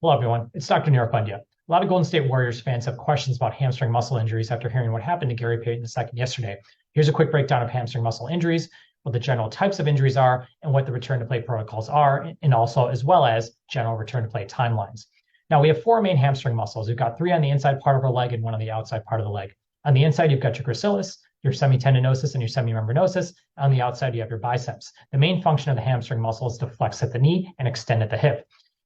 Hello, everyone. It's Dr. Nirapundia. A lot of Golden State Warriors fans have questions about hamstring muscle injuries after hearing what happened to Gary Payton II yesterday. Here's a quick breakdown of hamstring muscle injuries, what the general types of injuries are, and what the return to play protocols are, and also as well as general return to play timelines. Now, we have four main hamstring muscles. We've got three on the inside part of our leg and one on the outside part of the leg. On the inside, you've got your gracilis, your semitendinosus, and your semimembranosus. On the outside, you have your biceps. The main function of the hamstring muscle is to flex at the knee and extend at the hip.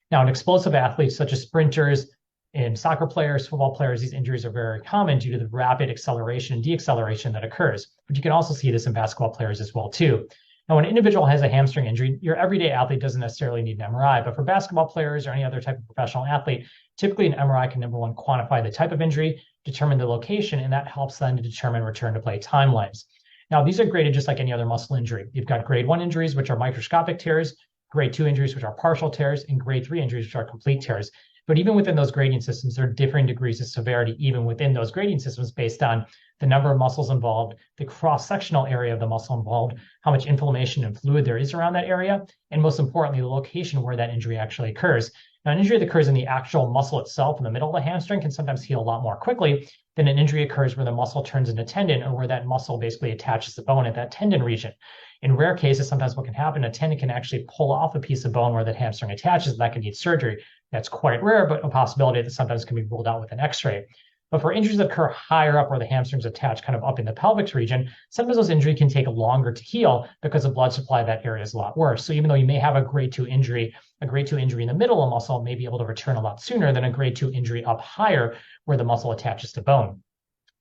Now, in explosive athletes such as sprinters and soccer players, football players, these injuries are very common due to the rapid acceleration and deacceleration that occurs. But you can also see this in basketball players as well, too. Now, when an individual has a hamstring injury, your everyday athlete doesn't necessarily need an MRI, but for basketball players or any other type of professional athlete, typically an MRI can, number one, quantify the type of injury, determine the location, and that helps them to determine return to play timelines. Now, these are graded just like any other muscle injury. You've got grade 1 injuries, which are microscopic tears, grade 2 injuries, which are partial tears, and grade 3 injuries, which are complete tears. But even within those grading systems, there are differing degrees of severity, even within those grading systems, based on the number of muscles involved, the cross-sectional area of the muscle involved, how much inflammation and fluid there is around that area, and most importantly, the location where that injury actually occurs. Now, an injury that occurs in the actual muscle itself in the middle of the hamstring can sometimes heal a lot more quickly than an injury occurs where the muscle turns into tendon or where that muscle basically attaches the bone at that tendon region. In rare cases, sometimes what can happen, a tendon can actually pull off a piece of bone where that hamstring attaches, and that can need surgery. That's quite rare, but a possibility that sometimes can be ruled out with an x-ray. But for injuries that occur higher up where the hamstrings attach kind of up in the pelvic region, sometimes those injuries can take longer to heal because the blood supply of that area is a lot worse. So even though you may have a grade 2 injury in the middle of the muscle may be able to return a lot sooner than a grade 2 injury up higher where the muscle attaches to bone.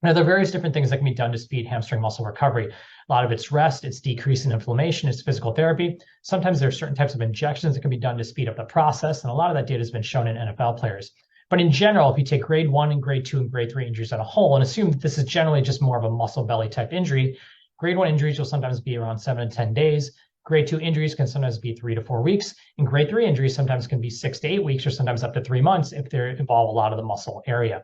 Now, there are various different things that can be done to speed hamstring muscle recovery. A lot of it's rest, it's decrease in inflammation, it's physical therapy. Sometimes there are certain types of injections that can be done to speed up the process, and a lot of that data has been shown in NFL players. But in general, if you take grade 1 and grade 2 and grade 3 injuries as a whole and assume that this is generally just more of a muscle belly type injury, grade 1 injuries will sometimes be around 7 to 10 days. Grade 2 injuries can sometimes be 3 to 4 weeks, and grade 3 injuries sometimes can be 6 to 8 weeks or sometimes up to 3 months if they involve a lot of the muscle area.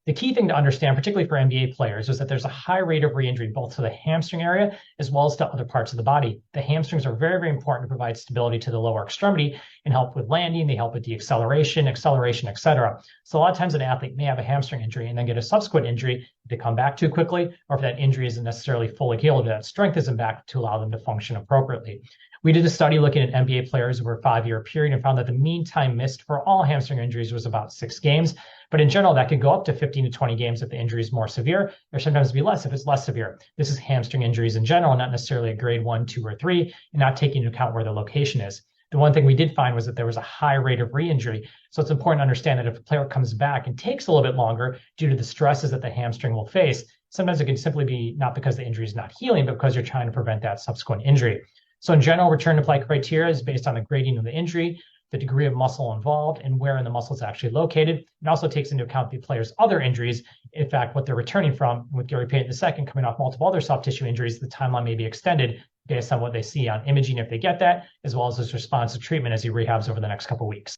The key thing to understand, particularly for NBA players, is that there's a high rate of re-injury both to the hamstring area as well as to other parts of the body. The hamstrings are very, very important to provide stability to the lower extremity and help with landing. They help with deceleration, acceleration, etc. So a lot of times an athlete may have a hamstring injury and then get a subsequent injury if they come back too quickly, or if that injury isn't necessarily fully healed, that strength isn't back to allow them to function appropriately. We did a study looking at NBA players over a 5-year period and found that the mean time missed for all hamstring injuries was about 6 games. But in general, that could go up to 15 to 20 games if the injury is more severe, or sometimes be less if it's less severe. This is hamstring injuries in general, not necessarily a grade 1, 2, or 3, and not taking into account where the location is. The one thing we did find was that there was a high rate of re-injury. So it's important to understand that if a player comes back and takes a little bit longer due to the stresses that the hamstring will face, sometimes it can simply be not because the injury is not healing, but because you're trying to prevent that subsequent injury. So in general, return to play criteria is based on the grading of the injury, the degree of muscle involved, and where in the muscle is actually located. It also takes into account the player's other injuries, in fact, what they're returning from. With Gary Payton II coming off multiple other soft tissue injuries, the timeline may be extended based on what they see on imaging if they get that, as well as his response to treatment as he rehabs over the next couple of weeks.